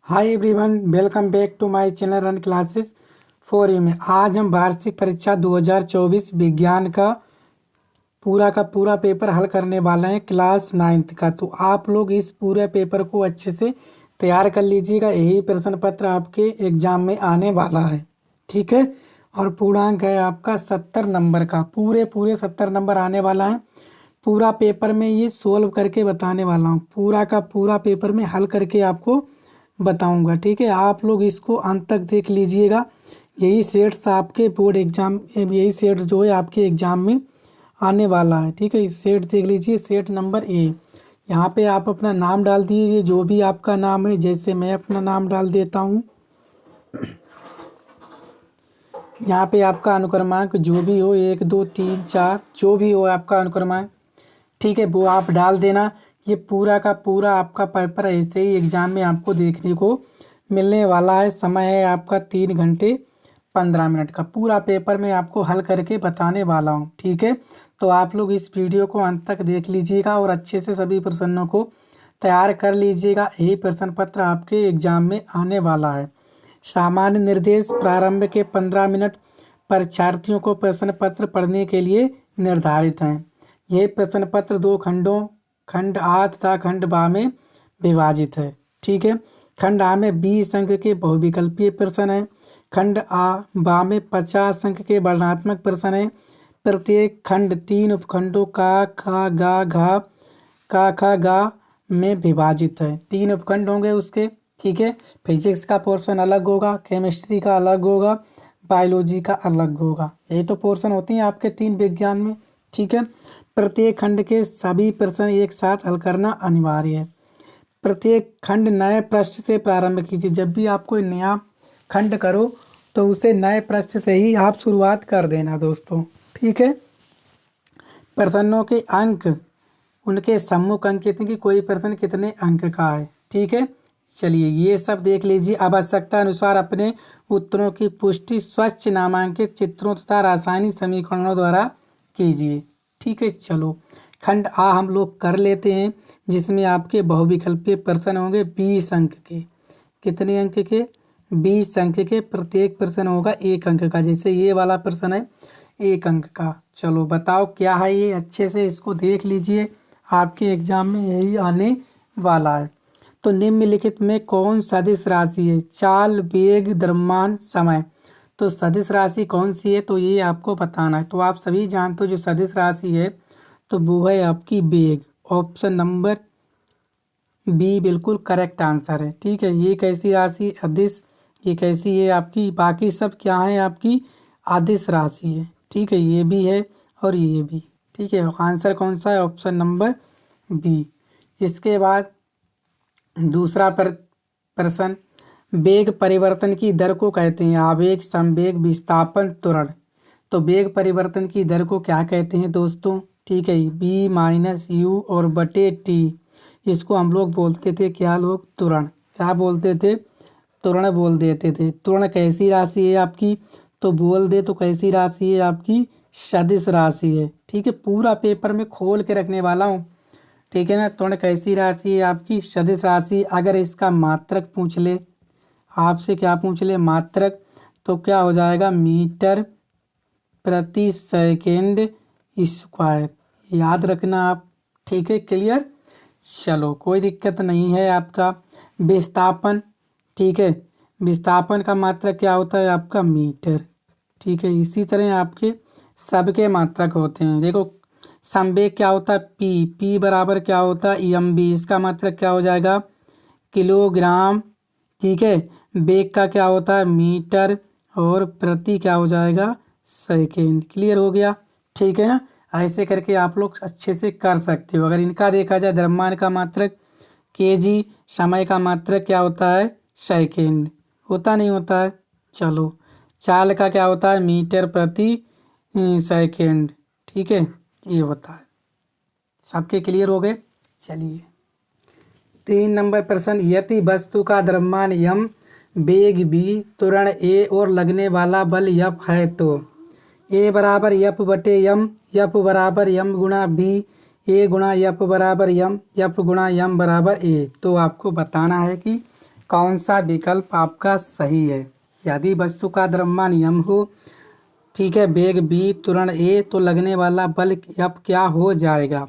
Hi everyone, welcome back to my channel run classes for you में। आज हम वार्षिक परीक्षा 2024 विज्ञान का पूरा पेपर हल करने वाले हैं, क्लास 9th का। तो आप लोग इस पूरे पेपर को अच्छे से तैयार कर लीजिएगा। यही प्रश्न पत्र आपके एग्जाम में आने वाला है, ठीक है। और पूर्णांक है आपका 70 नंबर का, पूरे 70 नंबर आने वाला है। पूरा पेपर में ये सोल्व करके बताने वाला हूँ, पूरा का पूरा पेपर में हल करके आपको बताऊंगा, ठीक है। आप लोग इसको अंत तक देख लीजिएगा। यही सेट्स आपके बोर्ड एग्जाम, यही सेट्स जो है आपके एग्जाम में आने वाला है, ठीक है। सेट देख लीजिए, सेट नंबर ए। यहाँ पे आप अपना नाम डाल दीजिए, जो भी आपका नाम है। जैसे मैं अपना नाम डाल देता हूँ। यहाँ पे आपका अनुक्रमांक जो भी हो, 1 2 3 4, जो भी हो आपका अनुक्रमांक, ठीक है, वो आप डाल देना। ये पूरा का पूरा आपका पेपर ऐसे ही एग्जाम में आपको देखने को मिलने वाला है। समय है आपका 3 घंटे 15 मिनट का। पूरा पेपर मैं आपको हल करके बताने वाला हूँ, ठीक है। तो आप लोग इस वीडियो को अंत तक देख लीजिएगा और अच्छे से सभी प्रश्नों को तैयार कर लीजिएगा। यही प्रश्न पत्र आपके एग्जाम में आने वाला है। सामान्य निर्देश: प्रारंभ के 15 मिनट परीक्षार्थियों को प्रश्न पत्र पढ़ने के लिए निर्धारित हैं। यह प्रश्न पत्र 2 खंडों, खंड आ तथा खंड बा में विभाजित है, ठीक है। खंड आ में 20 अंक के बहुविकल्पीय प्रश्न हैं। खंड आ बा में 50 अंक के वर्णनात्मक प्रश्न हैं। प्रत्येक खंड 3 उपखंडों का खा गा घा का खा गा में विभाजित है। 3 उपखंड होंगे उसके, ठीक है। फिजिक्स का पोर्शन अलग होगा, केमिस्ट्री का अलग होगा, बायोलॉजी का अलग होगा। यही तो पोर्शन होती हैं आपके 3 विज्ञान में, ठीक है। प्रत्येक खंड के सभी प्रश्न एक साथ हल करना अनिवार्य है। प्रत्येक खंड नए पृष्ठ से प्रारंभ कीजिए। जब भी आप कोई नया खंड करो तो उसे नए पृष्ठ से ही आप शुरुआत कर देना दोस्तों, ठीक है। प्रश्नों के अंक उनके सम्मुख अंकित हैं कि कोई प्रश्न कितने अंक का है, ठीक है। चलिए ये सब देख लीजिए। आवश्यकता अनुसार अपने उत्तरों की पुष्टि स्वच्छ नामांकित चित्रों तथा रासायनिक समीकरणों द्वारा कीजिए, ठीक है। चलो खंड आ हम लोग कर लेते हैं, जिसमें आपके बहुविकल्पीय प्रश्न होंगे 20 अंक के। कितने अंक के? 20 अंक के। प्रत्येक प्रश्न होगा 1 अंक का। जैसे ये वाला प्रश्न है 1 अंक का। चलो बताओ क्या है ये, अच्छे से इसको देख लीजिए। आपके एग्जाम में यही आने वाला है। तो निम्नलिखित में कौन सदिश राशि है? चाल, वेग, द्रव्यमान, समय। तो सदिश राशि कौन सी है, तो ये आपको बताना है। तो आप सभी जानते हो जो सदिश राशि है तो वो है आपकी वेग। ऑप्शन नंबर बी बिल्कुल करेक्ट आंसर है, ठीक है। ये कैसी राशि? अदिश। ये कैसी है आपकी? बाकी सब क्या है आपकी? अदिश राशि है, ठीक है। ये भी है और ये भी, ठीक है। आंसर कौन सा है? Option number B. इसके बाद दूसरा प्रश्न, वेग परिवर्तन की दर को कहते हैं आवेग, संवेग, विस्थापन, त्वरण। तो वेग परिवर्तन की दर को क्या कहते हैं दोस्तों? ठीक है, बी माइनस यू और बटे टी। इसको हम लोग बोलते थे क्या? लोग त्वरण। क्या बोलते थे? त्वरण बोल देते थे। त्वरण कैसी राशि है आपकी? तो बोल दे तो कैसी राशि है आपकी? सदिश राशि है, ठीक है। पूरा पेपर में खोल के रखने वाला हूँ, ठीक है ना। त्वरण कैसी राशि है आपकी? सदिश राशि। अगर इसका मात्रक पूछ ले आपसे, क्या पूछ ले? मात्रक, तो क्या हो जाएगा? मीटर प्रति सेकेंड स्क्वायर। याद रखना आप, ठीक है। क्लियर? चलो कोई दिक्कत नहीं है आपका। विस्थापन, ठीक है। विस्थापन का मात्रक क्या होता है आपका? मीटर, ठीक है। इसी तरह आपके सबके मात्रक होते हैं। देखो संवेग क्या होता है? पी। पी बराबर क्या होता है? M B. इसका मात्रक क्या हो जाएगा? किलोग्राम, ठीक है। वेग का क्या होता है? मीटर। और प्रति क्या हो जाएगा? सेकेंड। क्लियर हो गया, ठीक है ना। ऐसे करके आप लोग अच्छे से कर सकते हो। अगर इनका देखा जाए, द्रव्यमान का मात्रक केजी, समय का मात्रक क्या होता है? सेकेंड। होता नहीं होता है? चलो चाल का क्या होता है? मीटर प्रति सेकेंड, ठीक है। ये होता है। सबके क्लियर हो गए? चलिए 3 नंबर प्रश्न, यदि वस्तु का द्रव्यमान यम, वेग बी, त्वरण ए और लगने वाला बल यफ है तो ए बराबर यफ बटे यम, यफ बराबर यम गुणा बी, ए गुणा यफ बराबर यम, यफ गुणा यम बराबर ए। तो आपको बताना है कि कौन सा विकल्प आपका सही है। यदि वस्तु का द्रव्यमान m हो, ठीक है, वेग v, त्वरण a, तो लगने वाला बल F क्या हो जाएगा।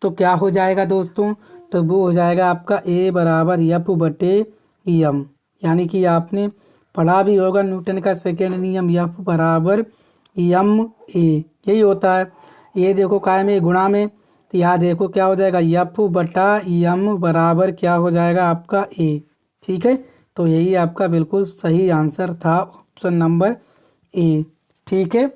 तो क्या हो जाएगा दोस्तों, तो वो हो जाएगा आपका A बराबर F/m। यानी कि आपने पढ़ा भी होगा न्यूटन का सेकेंड नियम, F बराबर ma, यही होता है। ये देखो काय में गुणा में, तो यहाँ देखो क्या हो जाएगा, F/m बराबर क्या हो जाएगा आपका A। ठीक है, तो यही आपका बिल्कुल सही आंसर था, ऑप्शन नंबर ए। ठीक है,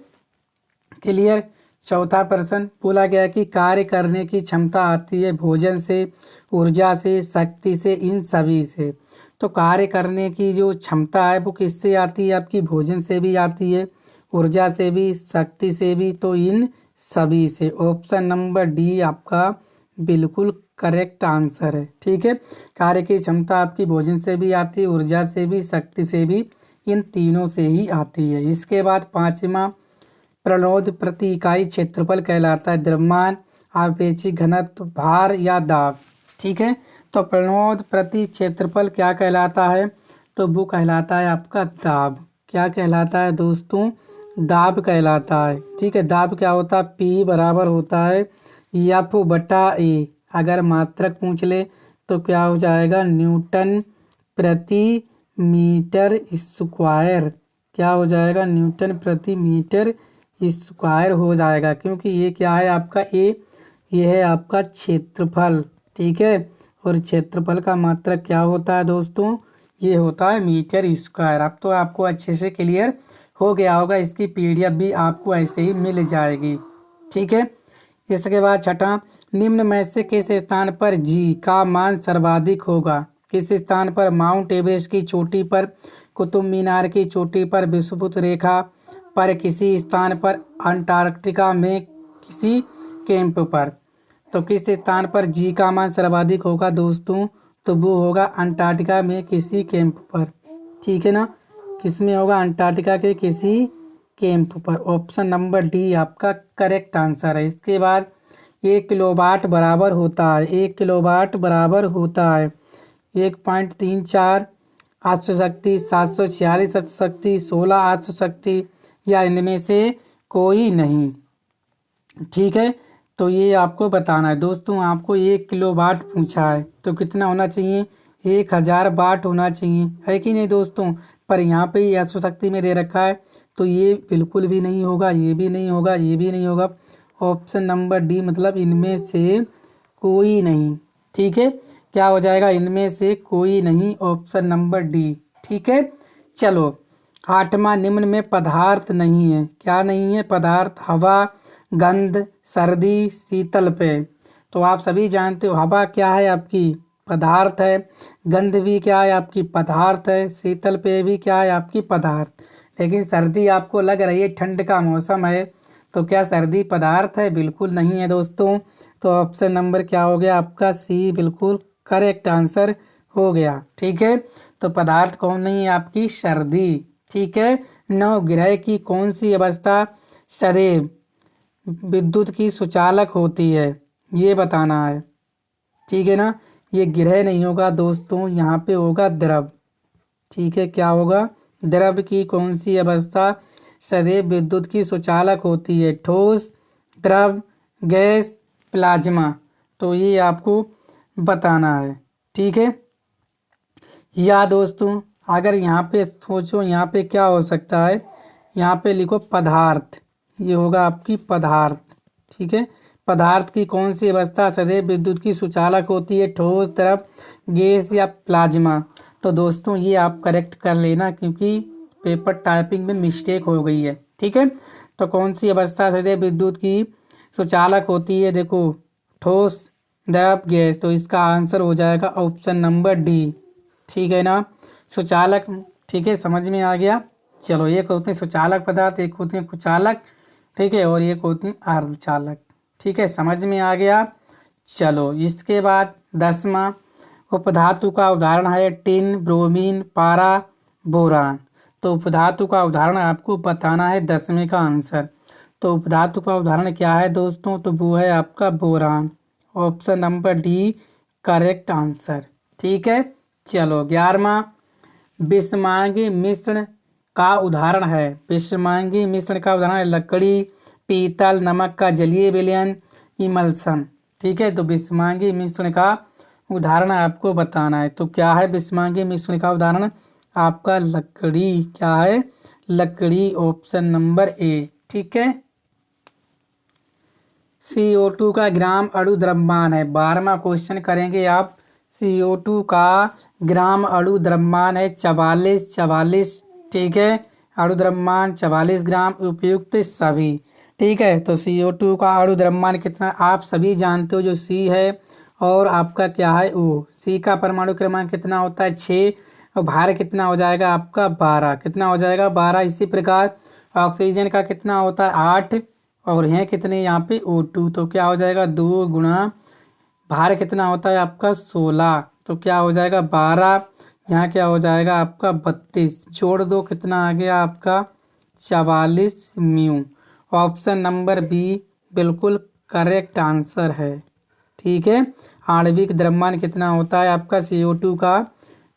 क्लियर। चौथा प्रश्न बोला गया कि कार्य करने की क्षमता आती है भोजन से, ऊर्जा से, शक्ति से, इन सभी से। तो कार्य करने की जो क्षमता है वो किससे आती है, आपकी भोजन से भी आती है, ऊर्जा से भी, शक्ति से भी, तो इन सभी से। ऑप्शन नंबर डी आपका बिल्कुल करेक्ट आंसर है। ठीक है, कार्य की क्षमता आपकी भोजन से भी आती है, ऊर्जा से भी, शक्ति से भी, इन तीनों से ही आती है। इसके बाद पांचवा प्रणोद प्रति इकाई क्षेत्रफल कहलाता है द्रव्यमान, आपेक्षिक घनत्व, भार या दाब। ठीक है, तो प्रणोद प्रति क्षेत्रफल क्या कहलाता है, तो वो कहलाता है आपका दाब। क्या कहलाता है दोस्तों, दाब कहलाता है। ठीक है, दाब क्या होता है, P बराबर होता है F/A। अगर मात्रक पूछ ले तो क्या हो जाएगा, न्यूटन प्रति मीटर स्क्वायर। क्या हो जाएगा, न्यूटन प्रति मीटर स्क्वायर हो जाएगा, क्योंकि ये क्या है आपका ये है आपका क्षेत्रफल। ठीक है, और क्षेत्रफल का मात्रक क्या होता है दोस्तों, ये होता है मीटर स्क्वायर। अब तो आपको अच्छे से क्लियर हो गया होगा, इसकी PDF भी आपको ऐसे ही मिल जाएगी। ठीक है, इसके बाद छठा, निम्न में से किस स्थान पर G का मान सर्वाधिक होगा। किस स्थान पर, माउंट एवरेस्ट की चोटी पर, कुतुब मीनार की चोटी पर, विषुववृत्त रेखा पर, किसी स्थान पर, अंटार्कटिका में किसी कैंप पर। तो किस स्थान पर G का मान सर्वाधिक होगा दोस्तों, तो वो होगा अंटार्कटिका में किसी कैंप पर। ठीक है ना, किस में होगा, अंटार्कटिका के किसी कैंप पर। ऑप्शन नंबर डी आपका करेक्ट आंसर है। इसके बाद 1 किलोवाट बराबर होता है, 1 किलोवाट बराबर होता है 1.34 800 शक्ति, 746 800 शक्ति, 16 800 शक्ति, या इनमें से कोई नहीं। ठीक है, तो ये आपको बताना है दोस्तों। आपको 1 किलोवाट पूछा है तो कितना होना चाहिए, 1000 वाट होना चाहिए, है कि नहीं दोस्तों। पर यहाँ पे ही 800 शक्ति में दे रखा है, तो ये बिल्कुल भी नहीं होगा, ये भी नहीं होगा, ये भी नहीं होगा। ऑप्शन नंबर डी मतलब इनमें से कोई नहीं। ठीक है, क्या हो जाएगा, इनमें से कोई नहीं, ऑप्शन नंबर डी। ठीक है, चलो आठवां, निम्न में पदार्थ नहीं है। क्या नहीं है पदार्थ, हवा, गंध, सर्दी, शीतल पेय। तो आप सभी जानते हो हवा क्या है आपकी, पदार्थ है, गंध भी क्या है आपकी, पदार्थ है, शीतल पेय भी क्या है आपकी, पदार्थ। लेकिन सर्दी आपको लग रही है, ठंड का मौसम है, तो क्या सर्दी पदार्थ है, बिल्कुल नहीं है दोस्तों। तो ऑप्शन नंबर क्या हो गया आपका, सी बिल्कुल करेक्ट आंसर हो गया। ठीक है, तो पदार्थ कौन नहीं है आपकी, सर्दी। ठीक है, नवग्रह की कौन सी अवस्था सदैव विद्युत की सुचालक होती है, ये बताना है। ठीक है ना, ये ग्रह नहीं होगा दोस्तों, यहाँ पे होगा द्रव। ठीक है, क्या होगा, द्रव की कौन सी अवस्था सदैव विद्युत की सुचालक होती है, ठोस, द्रव, गैस, प्लाज्मा। तो ये आपको बताना है। ठीक है, या दोस्तों अगर यहाँ पे सोचो, यहाँ पे क्या हो सकता है, यहाँ पे लिखो पदार्थ, ये होगा आपकी पदार्थ। ठीक है, पदार्थ की कौन सी अवस्था सदैव विद्युत की सुचालक होती है, ठोस, द्रव, गैस या प्लाज्मा। तो दोस्तों ये आप करेक्ट कर लेना, क्योंकि पेपर टाइपिंग में मिस्टेक हो गई है। ठीक है, तो कौन सी अवस्था सदैव विद्युत की सुचालक होती है, देखो ठोस, द्रव, गैस। तो इसका आंसर हो जाएगा ऑप्शन नंबर डी। ठीक है ना, सुचालक। ठीक है, समझ में आ गया। चलो, एक होते हैं सुचालक पदार्थ, एक होते हैं कुचालक, ठीक है, और एक होते हैं अर्धचालक। ठीक है, समझ में आ गया। चलो, इसके बाद 10वां, उपधातु का उदाहरण है टिन, ब्रोमीन, पारा, बोरान। तो उपधातु का उदाहरण आपको बताना है 10वें का आंसर। तो उपधातु का उदाहरण क्या है दोस्तों, तो वो है आपका boron. Option number D correct answer. ठीक है, चलो 11वां, विषमांगी मिश्रण का उदाहरण है। विषमांगी मिश्रण का उदाहरण है लकड़ी, पीतल, नमक का जलीय विलयन, इमल्सन। ठीक है, तो विषमांगी मिश्रण का उदाहरण आपको बताना है। तो क्या है विषमांगी मिश्रण का उदाहरण? आपका लकड़ी। क्या है? लकड़ी, ऑप्शन नंबर ए। ठीक है। CO2 का ग्राम अणु द्रव्यमान है। 12वां क्वेश्चन करेंगे आप। CO2 का ग्राम अणु द्रव्यमान है 44। ठीक है, अणु द्रव्यमान 44 ग्राम, उपयुक्त सभी। ठीक है, तो CO2 का अणु द्रव्यमान कितना आप सभी जानते हो, जो C है, और आपका क्या है O। C का परमाणु क्रमांक कितना होता है? 6, और भार कितना हो जाएगा आपका? 12। कितना हो जाएगा? 12। इसी प्रकार ऑक्सीजन का कितना होता है? 8, और हैं कितने यहाँ पे? O2। तो क्या हो जाएगा? 2 गुणा भार कितना होता है आपका? 16। तो क्या हो जाएगा? 12। यहाँ क्या हो जाएगा आपका? 32। जोड़ दो, कितना आ गया आपका? 44 म्यू। ऑप्शन नंबर बी बिल्कुल करेक्ट आंसर है। ठीक है, आणविक द्रव्यमान कितना होता है आपका CO2 का?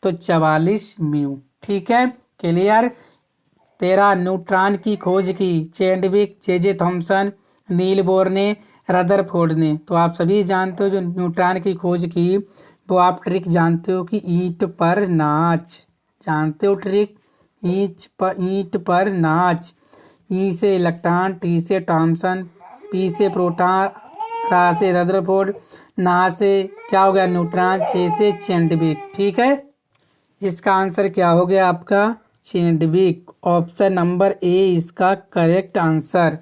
तो 44 म्यू। ठीक है, क्लियर। 13, न्यूट्रॉन की खोज की Chadwick, J Thomson, Niels Bohr ने, रदरफोर्ड ने। तो आप सभी जानते हो जो न्यूट्रॉन की खोज की, वो आप ट्रिक जानते हो कि ईंट पर नाच। जानते हो ट्रिक? ईंट पर नाच। ई से इलेक्ट्रॉन, टी से थॉमसन, पी से प्रोटॉन, रा से रदरफोर्ड, ना से क्या हो गया? न्यूट्रॉन, 6 से चैडविक। ठीक है, इसका आंसर क्या हो गया आपका? चैडविक। ऑप्शन नंबर ए इसका करेक्ट आंसर।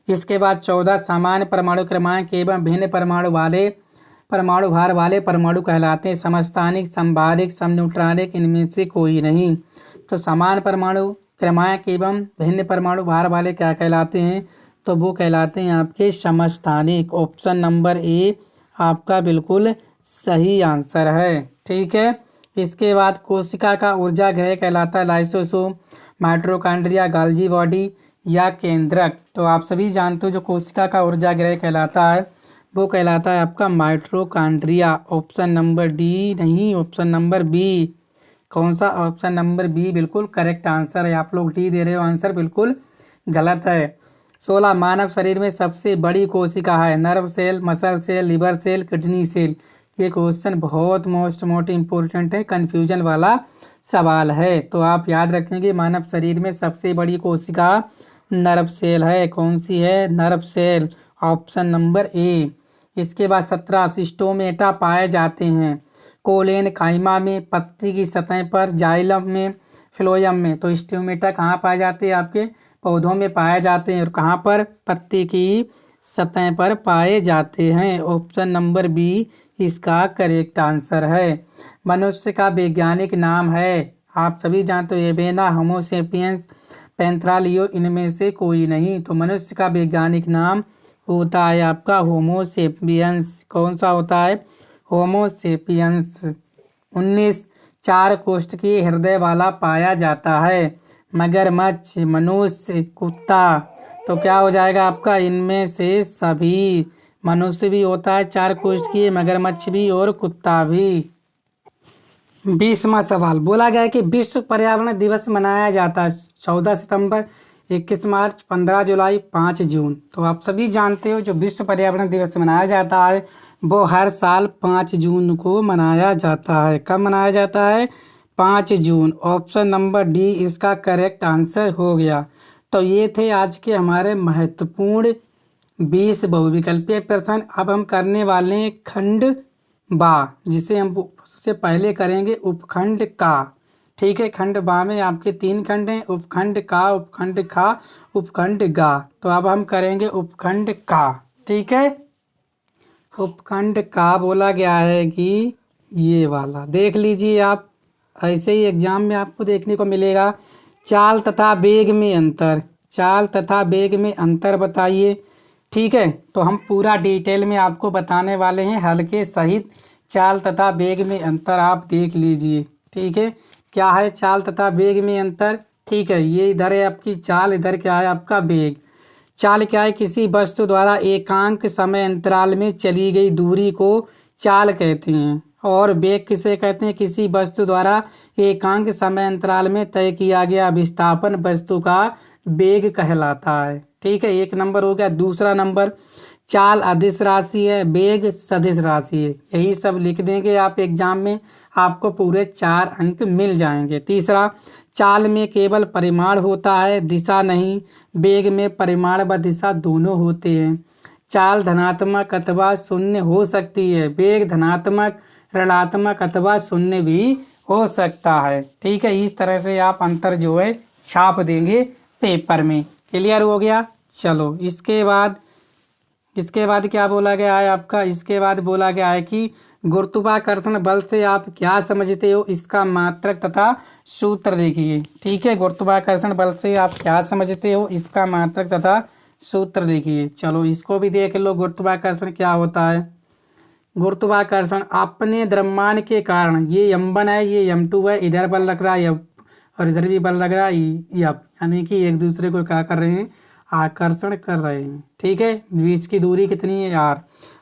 इसके बाद 14, सामान्य परमाणु क्रमांक एवं भिन्न परमाणु भार वाले परमाणु कहलाते हैं। समस्थानिक, संभारिक, समन्यूट्रॉनिक, इनमें से कोई नहीं। तो समान परमाणु क्रमांक एवं भिन्न परमाणु भार वाले क्या कहलाते हैं? तो वो कहलाते हैं आपके समस्थानिक। ऑप्शन नंबर ए आपका बिल्कुल सही आंसर है। ठीक है, इसके बाद कोशिका का ऊर्जा ग्रह कहलाता है लाइसोसोम, माइटोकॉन्ड्रिया, गाल्जी बॉडी या केंद्रक। तो आप सभी जानते हो जो कोशिका का ऊर्जा ग्रह कहलाता है, वो कहलाता है आपका माइटोकॉन्ड्रिया। ऑप्शन नंबर डी नहीं, ऑप्शन नंबर बी। कौन सा? ऑप्शन नंबर बी बिल्कुल करेक्ट आंसर है। आप लोग डी दे रहे हो, आंसर बिल्कुल गलत है। 16, मानव शरीर में सबसे बड़ी कोशिका है। Nerve cell, muscle cell, liver cell, kidney cell. ये क्वेश्चन बहुत मोस्ट इम्पोर्टेंट है, कन्फ्यूजन वाला सवाल है। तो आप याद रखेंगे मानव शरीर में सबसे बड़ी कोशिका नर्व सेल है। कौन सी है? Nerve cell. Option number A. इसके बाद 17, सिस्टोमेटा पाए जाते हैं। कोलेन काइमा में, पत्ती की सतह पर, जाइलम में, फ्लोयम में। तो स्टोमेटा कहाँ पाए जाते हैं? आपके पौधों में पाए जाते हैं। और कहाँ पर? पत्ती की सतह पर पाए जाते हैं। ऑप्शन नंबर बी इसका करेक्ट आंसर है। मनुष्य का वैज्ञानिक नाम है, आप सभी जानते हो, एवेना, होमोसेपियंस, पैंथ्रालियो, इनमें से कोई नहीं। तो मनुष्य का वैज्ञानिक नाम होता है आपका होमोसेपियंस। कौन सा होता है? होमोसेपियंस। 19, 4 कोष्ठकीय हृदय वाला पाया जाता है। मगरमच्छ, मनुष्य, कुत्ता। तो क्या हो जाएगा आपका? इनमें से सभी। मनुष्य भी होता है 4 कोष्ठकीय, मगरमच्छ भी और कुत्ता भी। 20वां सवाल बोला गया है कि विश्व पर्यावरण दिवस मनाया जाता है 14 सितंबर, 21 मार्च, 15 जुलाई, 5 जून। तो आप सभी जानते हो जो विश्व पर्यावरण दिवस मनाया जाता है वो हर साल 5 जून को मनाया जाता है। कब मनाया जाता है? 5 जून। ऑप्शन नंबर डी इसका करेक्ट आंसर हो गया। तो ये थे आज के हमारे महत्वपूर्ण 20 बहुविकल्पीय प्रश्न। अब हम करने वाले हैं खंड बा, जिसे हम सबसे पहले करेंगे उपखंड का। ठीक है, खंड बा में आपके 3 खंड हैं, उपखंड का, उपखंड खा, उपखंड गा। तो अब हम करेंगे उपखंड का। ठीक है, उपखंड का बोला गया है कि ये वाला देख लीजिए आप, ऐसे ही एग्जाम में आपको देखने को मिलेगा। चाल तथा वेग में अंतर, चाल तथा वेग में अंतर बताइए। ठीक है, तो हम पूरा डिटेल में आपको बताने वाले हैं हल के सहित। चाल तथा वेग में अंतर आप देख लीजिए। ठीक है, क्या है चाल तथा वेग में अंतर? ठीक है, ये इधर है आपकी चाल, इधर क्या है आपका वेग। चाल क्या है? किसी वस्तु द्वारा एकांक समय अंतराल में चली गई दूरी को चाल कहते हैं। और वेग किसे कहते हैं? किसी वस्तु द्वारा एकांक समय अंतराल में तय किया गया विस्थापन वस्तु का वेग कहलाता है। ठीक है, एक नंबर हो गया। दूसरा नंबर, चाल अदिश राशि है, वेग सदिश राशि है। यही सब लिख देंगे आप एग्जाम में, आपको पूरे 4 अंक मिल जाएंगे। तीसरा, चाल में केवल परिमाण होता है, दिशा नहीं। वेग में परिमाण व दिशा दोनों होते हैं। चाल धनात्मक अथवा शून्य हो सकती है, वेग धनात्मक, ऋणात्मक अथवा शून्य भी हो सकता है। ठीक है, इस तरह से आप अंतर जो है छाप देंगे पेपर में। क्लियर हो गया? चलो, इसके बाद क्या बोला गया है आपका? इसके बाद बोला गया है कि गुरुत्वाकर्षण बल से आप क्या समझते हो, इसका मात्रक तथा सूत्र लिखिए। ठीक है, गुरुत्वाकर्षण बल से आप क्या समझते हो, इसका मात्रक तथा सूत्र लिखिए। चलो, इसको भी देख लो, गुरुत्वाकर्षण क्या होता है। गुरुत्वाकर्षण अपने द्रव्यमान के कारण, ये m1 है, ये m2 है, इधर बल लग रहा है F और इधर भी बल लग रहा है F, यानी कि एक दूसरे को क्या कर रहे हैं? आकर्षण कर रहे हैं। ठीक है, बीच की दूरी कितनी है? r।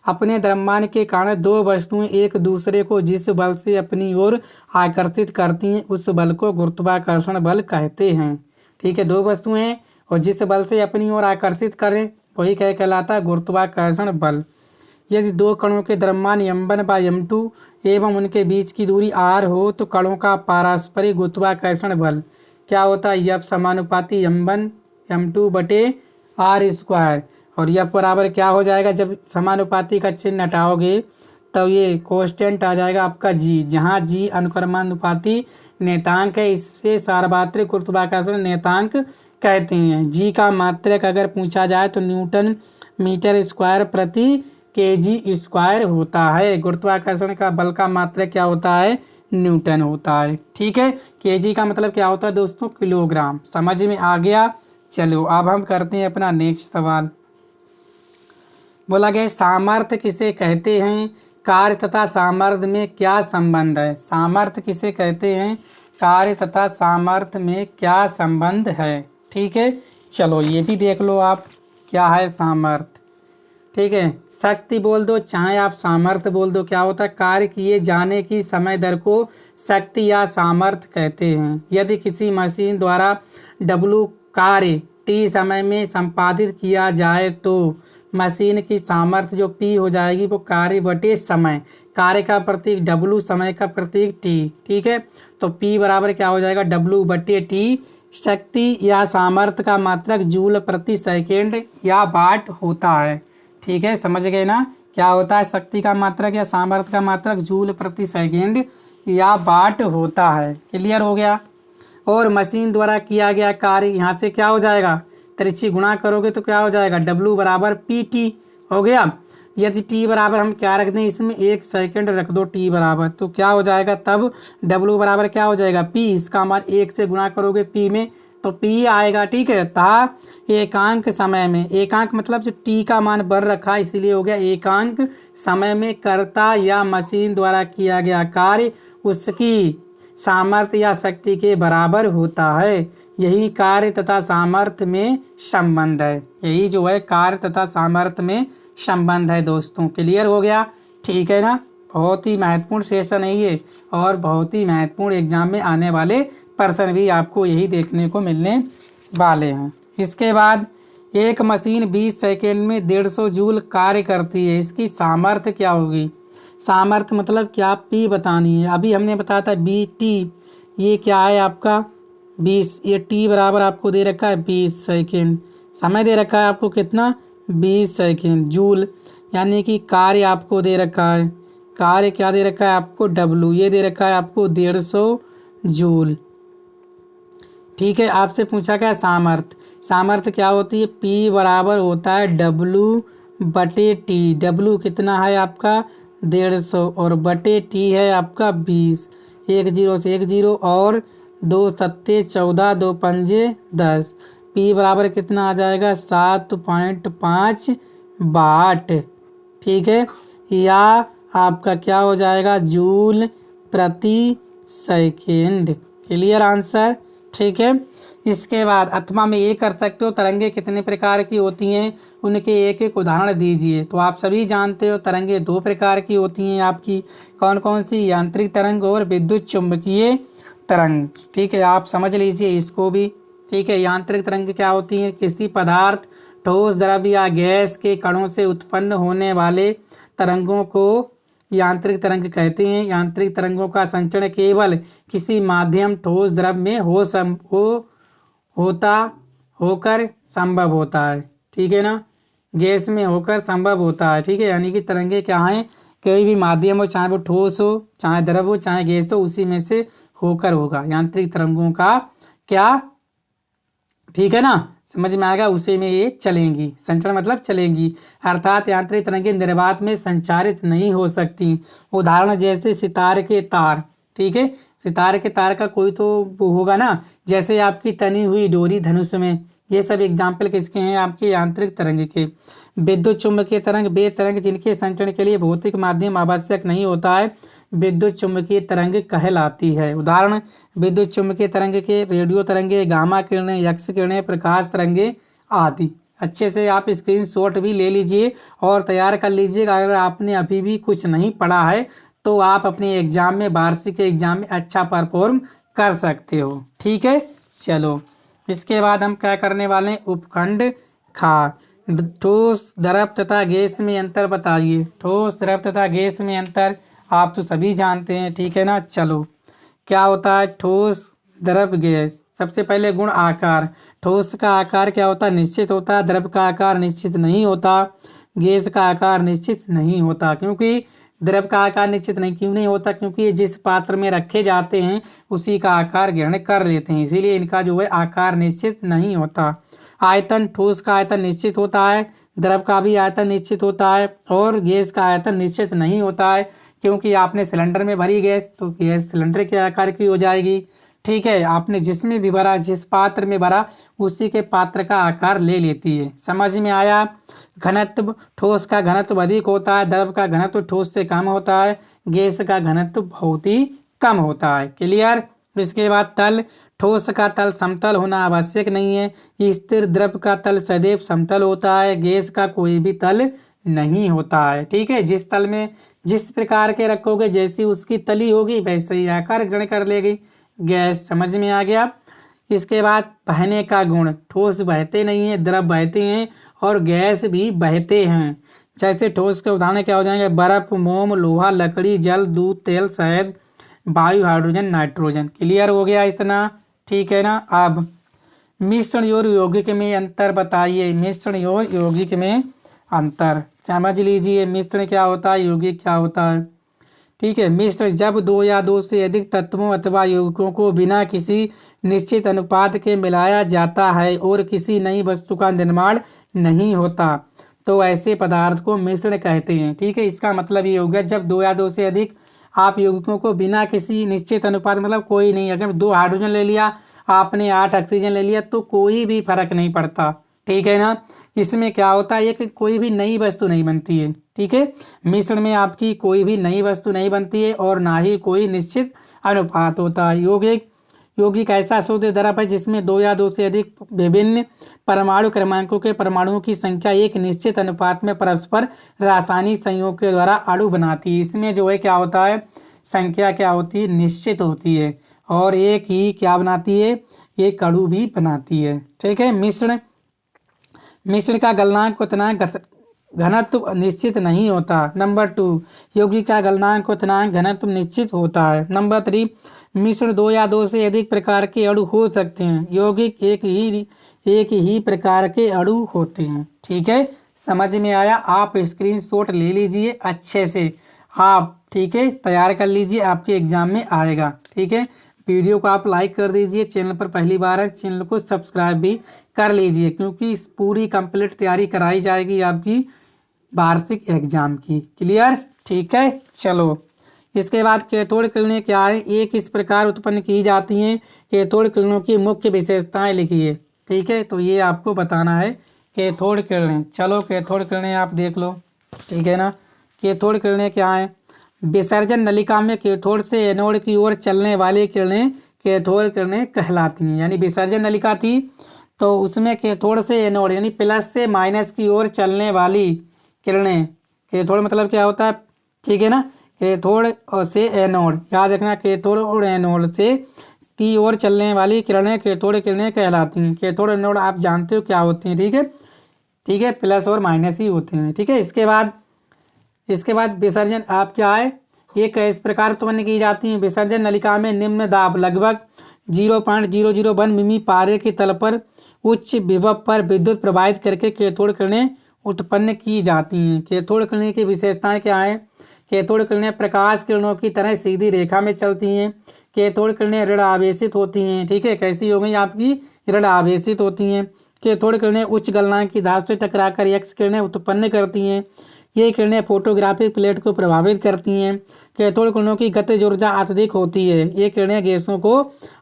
अपने द्रव्यमान के कारण दो वस्तुएं एक दूसरे को जिस बल से अपनी ओर आकर्षित करती हैं उस बल को गुरुत्वाकर्षण बल कहते हैं। ठीक है, दो वस्तुएं हैं और जिस बल से अपनी ओर आकर्षित करें वही क्या कहलाता है? गुरुत्वाकर्षण बल। यदि दो कणों के द्रव्यमान m1 व m2 एवं उनके बीच की दूरी r हो तो कणों का पारस्परिक गुरुत्वाकर्षण बल क्या होता है? F समानुपाती m1 m2 बटे r स्क्वायर। और F बराबर क्या हो जाएगा? जब समानुपाती का चिन्ह हटाओगे तो ये कांस्टेंट आ जाएगा आपका g, जहाँ g अनुक्रमानुपाती नेतांक है, इससे सार्वत्रिक गुरुत्वाकर्षण नेतांक कहते हैं। g का मात्रक अगर पूछा जाए तो न्यूटन मीटर स्क्वायर प्रति kg स्क्वायर होता है। गुरुत्वाकर्षण का बल का मात्रक क्या होता है? न्यूटन होता है। ठीक है, kg का मतलब क्या होता है दोस्तों? किलोग्राम। समझ में आ गया? चलो, अब हम करते हैं अपना नेक्स्ट सवाल। बोला गया सामर्थ्य किसे कहते हैं? कार्य तथा सामर्थ्य में क्या संबंध है? सामर्थ्य किसे कहते हैं? कार्य तथा सामर्थ्य में क्या संबंध है? ठीक है, चलो ये भी देख लो आप, क्या है सामर्थ्य। ठीक है, शक्ति बोल दो चाहे आप सामर्थ्य बोल दो, क्या होता है? कार्य किए जाने की समय दर को शक्ति या सामर्थ्य कहते हैं। यदि किसी मशीन द्वारा W कार्य T समय में संपादित किया जाए तो मशीन की सामर्थ्य जो P हो जाएगी वो कार्य बटे समय, कार्य का प्रतीक W, समय का प्रतीक T। ठीक है, तो P बराबर क्या हो जाएगा? W बटे T। शक्ति या सामर्थ्य का मात्रक जूल प्रति सेकेंड या वाट होता है। ठीक है, समझ गए ना? क्या होता है शक्ति का मात्रक या सामर्थ्य का मात्रक? जूल प्रति सेकेंड या वाट होता है। क्लियर हो गया? और मशीन द्वारा किया गया कार्य, यहाँ से क्या हो जाएगा? त्रिछी गुणा करोगे तो क्या हो जाएगा? W बराबर PT हो गया। यदि T बराबर हम क्या रख दें इसमें? 1 सेकेंड रख दो T बराबर, तो क्या हो जाएगा? तब W बराबर क्या हो जाएगा? P। इसका मान 1 से गुणा करोगे P में तो P आएगा। ठीक है, तथा एकांक समय में, एकांक मतलब जो T का मान बढ़ रखा है इसीलिए हो गया एकांक समय में कर्ता या मशीन द्वारा किया गया कार्य उसकी सामर्थ्य या शक्ति के बराबर होता है। यही कार्य तथा सामर्थ्य में संबंध है। यही जो है कार्य तथा सामर्थ्य में संबंध है दोस्तों। क्लियर हो गया? ठीक है ना? बहुत ही महत्वपूर्ण सेशन है ये और बहुत ही महत्वपूर्ण एग्जाम में आने वाले प्रश्न भी आपको यही देखने को मिलने वाले हैं। इसके बाद एक मशीन 20 सेकेंड में 150 जूल कार्य करती है, इसकी सामर्थ्य क्या होगी? सामर्थ्य मतलब क्या? P बतानी है। अभी हमने बताया था BT, ये क्या है आपका? 20। ये T बराबर आपको दे रखा है 20 सेकेंड, समय दे रखा है आपको कितना? 20 सेकेंड। जूल यानी कि कार्य आपको दे रखा है, कार्य क्या दे रखा है आपको? W, ये दे रखा है आपको 150 जूल। ठीक है, आपसे पूछा क्या? सामर्थ्य। सामर्थ्य क्या होती है? P बराबर होता है W बटे T। W कितना है आपका? 150 और बटे T है आपका 20। 1 0 से 1 0 और 2 सत्ते 14, 2 पंजे 10। P बराबर कितना आ जाएगा? 7.5 वाट। ठीक है, या आपका क्या हो जाएगा? जूल प्रति सेकेंड। Clear answer? ठीक है। इसके बाद अथवा में ये कर सकते हो, तरंगे कितने प्रकार की होती हैं, उनके एक एक उदाहरण दीजिए। तो आप सभी जानते हो तरंगे दो प्रकार की होती हैं आपकी, कौन कौन सी, यांत्रिक तरंग और विद्युत चुंबकीय तरंग। ठीक है, आप समझ लीजिए इसको भी। ठीक है, यांत्रिक तरंग क्या होती है, किसी पदार्थ, ठोस, द्रव्य या गैस के कणों से उत्पन्न होने वाले तरंगों को यांत्रिक तरंग कहते हैं। यांत्रिक तरंगों का संचरण केवल किसी माध्यम, ठोस, द्रव्य में होकर संभव होता है। ठीक है ना, गैस में होकर संभव होता है। ठीक है, यानी कि तरंगे क्या हैं, कोई भी माध्यम हो, चाहे वो ठोस हो, चाहे द्रव हो, चाहे गैस हो, उसी में से होकर होगा यांत्रिक तरंगों का क्या। ठीक है ना, समझ में आएगा, उसी में ये चलेंगी, संचरण मतलब चलेंगी। अर्थात यांत्रिक तरंगें निर्वात में संचारित नहीं हो सकती। उदाहरण जैसे सितार के तार। ठीक है, सितार के तार का कोई तो वो होगा ना, जैसे आपकी तनी हुई डोरी धनुष में, ये सब एग्जाम्पल किसके हैं, आपके यांत्रिक तरंग के। विद्युत चुंबकीय तरंग वे तरंग जिनके संचरण के लिए भौतिक माध्यम आवश्यक नहीं होता है, विद्युत चुंबकीय तरंग कहलाती है। उदाहरण विद्युत चुंबकीय तरंग के रेडियो तरंगे, गामा किरणें, यक्स किरणें, प्रकाश तरंगे आदि। अच्छे से आप स्क्रीनशॉट भी ले लीजिए और तैयार कर लीजिएगा। अगर आपने अभी भी कुछ नहीं पढ़ा है तो आप अपने एग्जाम में, वार्षिक एग्जाम में अच्छा परफॉर्म कर सकते हो। ठीक है, चलो इसके बाद हम क्या करने वाले हैं, उपखंड खा, ठोस, द्रव तथा गैस में अंतर बताइए। ठोस, द्रव तथा गैस में अंतर आप तो सभी जानते हैं। ठीक है ना, चलो क्या होता है ठोस, द्रव, गैस। सबसे पहले गुण आकार। ठोस का आकार क्या होता है, निश्चित होता है। द्रव का आकार निश्चित नहीं होता। गैस का आकार निश्चित नहीं होता। क्योंकि द्रव का आकार निश्चित नहीं क्यों नहीं होता, क्योंकि ये जिस पात्र में रखे जाते हैं उसी का आकार ग्रहण कर लेते हैं, इसीलिए इनका जो है आकार निश्चित नहीं होता। आयतन, ठोस का आयतन निश्चित होता है, द्रव का भी आयतन निश्चित होता है और गैस का आयतन निश्चित नहीं होता है। क्योंकि आपने सिलेंडर में भरी गैस तो गैस सिलेंडर के आकार की हो जाएगी। ठीक है, आपने जिसमें भी भरा, जिस पात्र में भरा उसी के पात्र का आकार ले लेती है। समझ में आया। घनत्व, ठोस का घनत्व अधिक होता है, द्रव का घनत्व ठोस से कम होता है, गैस का घनत्व बहुत ही कम होता है। क्लियर। इसके बाद तल, ठोस का तल समतल होना आवश्यक नहीं है। स्थिर द्रव का तल सदैव समतल होता है, गैस का कोई भी तल नहीं होता है। ठीक है, जिस तल में जिस प्रकार के रखोगे, जैसी उसकी तली होगी वैसे ही आकार ग्रहण कर लेगी गैस। समझ में आ गया। इसके बाद बहने का गुण, ठोस बहते नहीं है, द्रव बहते हैं और गैस भी बहते हैं। जैसे ठोस के उदाहरण क्या हो जाएंगे, बर्फ, मोम, लोहा, लकड़ी, जल, दूध, तेल, शहद, वायु, हाइड्रोजन, नाइट्रोजन। क्लियर हो गया इतना। ठीक है ना। अब मिश्रण और यौगिक में अंतर बताइए। मिश्रण और यौगिक में अंतर समझ लीजिए। मिश्रण क्या होता है, यौगिक क्या होता है। ठीक है, मिश्र जब दो या दो से अधिक तत्वों अथवा यौगिकों को बिना किसी निश्चित अनुपात के मिलाया जाता है और किसी नई वस्तु का निर्माण नहीं होता तो ऐसे पदार्थ को मिश्रण कहते हैं। ठीक है, इसका मतलब ये हो गया जब दो या दो से अधिक आप यौगिकों को बिना किसी निश्चित अनुपात, मतलब कोई नहीं, अगर 2 हाइड्रोजन ले लिया आपने, 8 ऑक्सीजन ले लिया तो कोई भी फर्क नहीं पड़ता। ठीक है ना। इसमें क्या होता है, एक कोई भी नई वस्तु नहीं बनती है। ठीक है, मिश्रण में आपकी कोई भी नई वस्तु नहीं बनती है और ना ही कोई निश्चित अनुपात होता है। यौगिक ऐसा शुद्ध द्रव है जिसमें 2 या 2 से अधिक विभिन्न परमाणु क्रमांकों के परमाणुओं की संख्या एक निश्चित अनुपात में परस्पर रासायनिक संयोग के द्वारा अणु बनाती है। इसमें जो है क्या होता है, संख्या क्या होती है, निश्चित होती है और एक ही क्या बनाती है, एक अणु भी बनाती है। ठीक है, मिश्रण का गलनांक उतना घनत्व निश्चित नहीं होता। नंबर 2, यौगिक का गलनांक उतना घनत्व निश्चित होता है। नंबर 3, मिश्रण 2 या 2 से अधिक प्रकार के अणु हो सकते हैं। यौगिक एक ही प्रकार के अणु होते हैं। ठीक है, समझ में आया। आप स्क्रीनशॉट ले लीजिए अच्छे से आप। ठीक है, तैयार कर लीजिए, आपके एग्जाम में आएगा। ठीक है, वीडियो को आप लाइक कर दीजिए। चैनल पर पहली बार है, चैनल को सब्सक्राइब भी कर लीजिए क्योंकि इस पूरी कंप्लीट तैयारी कराई जाएगी आपकी वार्षिक एग्जाम की। क्लियर। ठीक है, चलो इसके बाद कैथोड किरणें क्या है, ये किस प्रकार उत्पन्न की जाती हैं, कैथोड किरणों की मुख्य विशेषताएं लिखिए। ठीक है, तो ये आपको बताना है कैथोड किरणें। चलो कैथोड किरणें आप देख लो। ठीक है ना। कैथोड किरणें क्या है, विसर्जन नलिका में कैथोड से एनोड की ओर चलने वाली किरणें कैथोड किरणें कहलाती हैं। यानी विसर्जन नलिका थी तो उसमें कैथोड से एनोड यानी प्लस से माइनस की ओर चलने वाली किरणें, कैथोड मतलब क्या होता है, ठीक है ना, कैथोड और से एनोड, याद रखना, कैथोड और एनोड से की ओर चलने वाली किरणें कैथोड किरणें कहलाती हैं। कैथोड एनोड आप जानते हो क्या होती हैं, ठीक है, ठीक है, प्लस और माइनस ही होते हैं, ठीक है। इसके बाद विसर्जन आप क्या है, ये किस प्रकार उत्पन्न की जाती हैं। विसर्जन नलिका में निम्न दाब लगभग 0.001 मिमी पारे के तल पर उच्च विभव पर विद्युत प्रवाहित करके कैथोड किरणें उत्पन्न की जाती हैं। कैथोड किरणें की विशेषताएं क्या हैं। कैथोड किरणें प्रकाश किरणों की तरह सीधी रेखा में चलती हैं। कैथोड किरणें ऋण आवेशित होती हैं, ठीक है, कैसी हो गई आपकी, ऋण आवेशित होती हैं। कैथोड किरणें उच्च गलनांक की धातु से टकराकर एक्स किरणें उत्पन्न करती हैं। ये किरणें फोटोग्राफिक प्लेट को प्रभावित करती हैं। कैथोड किरणों की गतिज ऊर्जा अत्यधिक होती है। ये किरणें गैसों को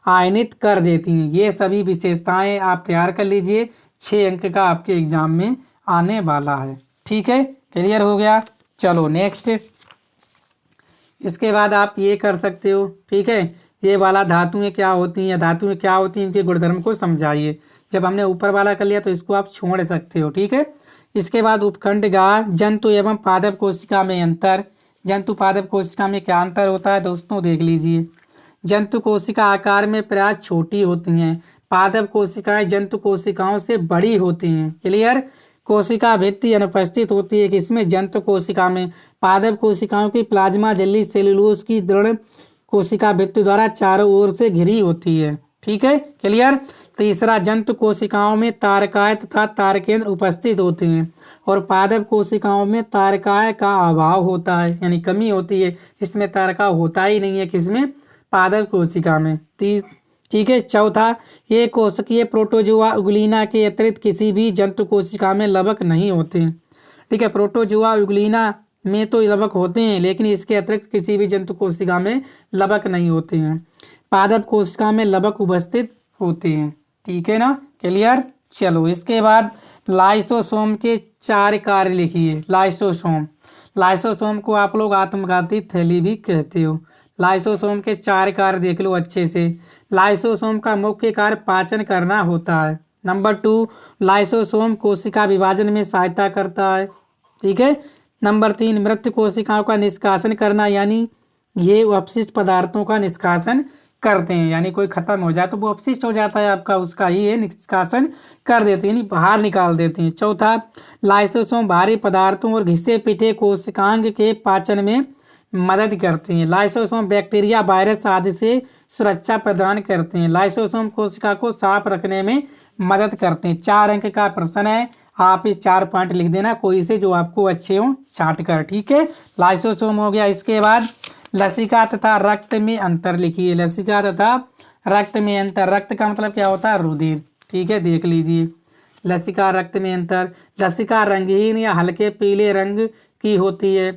आयनित कर देती हैं। ये सभी विशेषताएं आप तैयार कर लीजिए, 6 अंक का आपके एग्जाम में आने वाला है, ठीक है, क्लियर हो गया। चलो नेक्स्ट, इसके बाद आप ये कर सकते हो, ठीक है, ये वाला धातुएं क्या होती हैं, धातुएं क्या होती हैं, इनके गुणधर्म को समझाइए। जब हमने ऊपर वाला कर लिया तो इसको आप छोड़ सकते हो, ठीक है। इसके बाद उपखंड गा, जंतु एवं पादप कोशिका में अंतर। जंतु पादप कोशिका में क्या अंतर होता है दोस्तों, देख लीजिए। जंतु कोशिका आकार में प्राय छोटी होती हैं। पादप कोशिकाएं जंतु कोशिकाओं से बड़ी होती हैं, क्लियर। कोशिका भित्ति अनुपस्थित होती है किसमें, जंतु कोशिका में। पादप कोशिकाओं की प्लाज्मा झिल्ली सेल्यूलोज की दृढ़ कोशिका भित्ति द्वारा चारों ओर से घिरी होती है, ठीक है, क्लियर। तीसरा, जंतु कोशिकाओं में तारकाएं तथा तारकेंद्र उपस्थित होते हैं और पादप कोशिकाओं में तारकाएं का अभाव होता है, यानी कमी होती है, इसमें तारका होता ही नहीं है किसमें, पादप कोशिका में, ठीक है। चौथा, ये कोशिकीय प्रोटोजोआ उगलीना के अतिरिक्त किसी भी जंतु कोशिका में लवक नहीं होते, ठीक है। प्रोटोजोआ उगलीना में तो लवक होते हैं लेकिन इसके अतिरिक्त किसी भी जंतु कोशिका में लवक नहीं होते हैं। पादप कोशिका में लवक उपस्थित होते हैं, ठीक है ना, क्लियर। चलो इसके बाद लाइसोसोम के 4 कार्य लिखिए। लाइसोसोम को आप लोग आत्मघाती थैली भी कहते हो। लाइसोसोम के 4 कार्य देख लो अच्छे से। लाइसोसोम का मुख्य कार्य पाचन करना होता है। नंबर 2, लाइसोसोम कोशिका विभाजन में सहायता करता है, ठीक है। नंबर 3, मृत कोशिकाओं का निष्कासन करना, यानी ये अपशिष्ट पदार्थों का निष्कासन करते हैं, यानी कोई खत्म हो जाए तो वो अपशिष्ट हो जाता है आपका, उसका ही ये निष्कासन कर देते हैं, यानी बाहर निकाल देते हैं। चौथा, लाइसोसोम भारी पदार्थों और घिसे पिटे कोशिकांग के पाचन में मदद करते हैं। लाइसोसोम बैक्टीरिया, वायरस आदि से सुरक्षा प्रदान करते हैं। लाइसोसोम कोशिका को साफ रखने में मदद करते हैं। 4 अंक का प्रश्न है, आप ये 4 पॉइंट लिख देना कोई से जो आपको अच्छे हो छांट कर, ठीक है। लाइसोसोम हो गया। इसके बाद लसिका तथा रक्त में अंतर लिखिए। लसिका तथा रक्त में अंतर, रक्त का मतलब क्या होता है, रुधिर, ठीक है, देख लीजिए। लसिका रक्त में अंतर, लसिका रंगहीन या हल्के पीले रंग की होती है,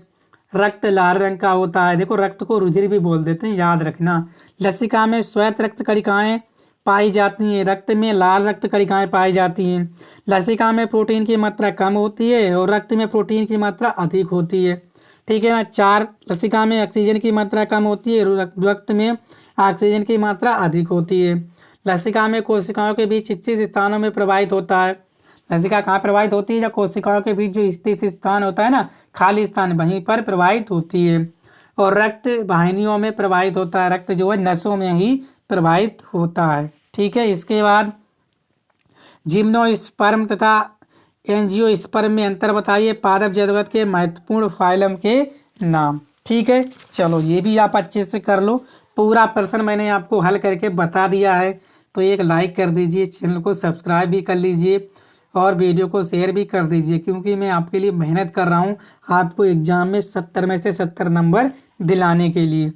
रक्त लाल रंग का होता है। देखो रक्त को रुधिर भी बोल देते हैं, याद रखना। लसिका में श्वेत रक्त कणिकाएं पाई जाती हैं, रक्त में लाल रक्त कणिकाएं पाई जाती हैं। लसिका में प्रोटीन की मात्रा कम होती है और रक्त में प्रोटीन की मात्रा अधिक होती है, ठीक है ना। 4, लसिका में ऑक्सीजन की मात्रा कम होती है, रक्त में ऑक्सीजन की मात्रा अधिक होती है। लसिका में कोशिकाओं के बीच स्थित स्थानों में प्रवाहित होता है। लसिका कहाँ प्रवाहित होती है, जब कोशिकाओं के बीच जो स्थित स्थान होता है ना, खाली स्थान, वहीं पर प्रवाहित होती है। और रक्त वाहिनियों में प्रवाहित होता है, रक्त जो है नसों में ही प्रवाहित होता है, ठीक है। इसके बाद जिम्नोस्पर्म तथा एंजियोस्पर्म में अंतर बताइए। पादप जगत के महत्वपूर्ण फाइलम के नाम, ठीक है। चलो ये भी आप अच्छे से कर लो। पूरा प्रश्न मैंने आपको हल करके बता दिया है, तो एक लाइक कर दीजिए, चैनल को सब्सक्राइब भी कर लीजिए और वीडियो को शेयर भी कर दीजिए, क्योंकि मैं आपके लिए मेहनत कर रहा हूँ आपको एग्जाम में 70 में से 70 नंबर दिलाने के लिए,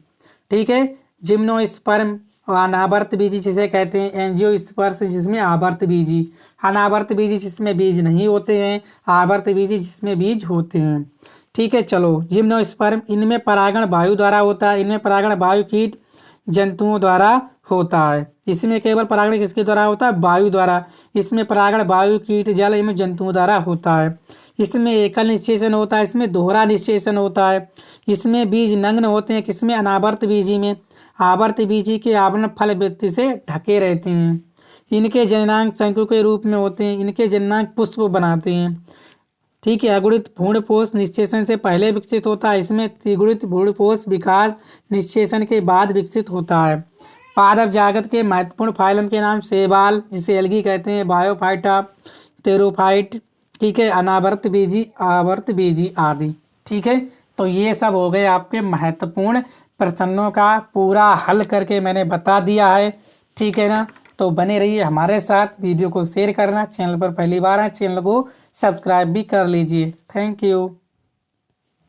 ठीक है। जिम्नोस्पर्म और अनावर्त बीजी जिसे कहते हैं, एंजियोस्पर्म जिसमें आवर्त बीजी, अनावर्त बीजी जिसमें बीज नहीं होते हैं, आवर्त बीजी जिसमें बीज होते हैं, ठीक है। चलो जिम्नोस्पर्म, इनमें परागण वायु द्वारा होता है। इनमें परागण वायु कीट जंतुओं द्वारा होता है। इसमें केवल परागण किसके द्वारा होता है, वायु द्वारा। इसमें परागण वायु कीट जल एवं जंतुओं द्वारा होता है। इसमें एकल निषेचन होता है, इसमें दोहरा निषेचन होता है। इसमें बीज नग्न होते हैं, किसमें, अनावर्त बीजी में। आवर्त बीजी के आवरण फल वृत्ति से ढके रहते हैं। इनके जननांग शंकु के रूप में होते हैं। इनके जननांग पुष्प बनाते हैं। ठीक है। अगुणित भ्रूणपोष निषेचन से पहले विकसित होता है। इसमें त्रिगुणित भ्रूणपोष विकास निषेचन के बाद विकसित होता है। पादप जागत के महत्वपूर्ण फाइलम के नाम शैवाल, जिसे एल्गी कहते हैं, बायोफाइटा, टेरोफाइट, ठीक है, अनावर्त बीजी, आवर्त बीजी आदि। ठीक है। तो ये सब हो गए आपके महत्वपूर्ण प्रश्नों का पूरा हल करके मैंने बता दिया है। ठीक है ना। तो बने रहिए हमारे साथ, वीडियो को शेयर करना, चैनल पर पहली बार है चैनल को सब्सक्राइब भी कर लीजिए। Thank you.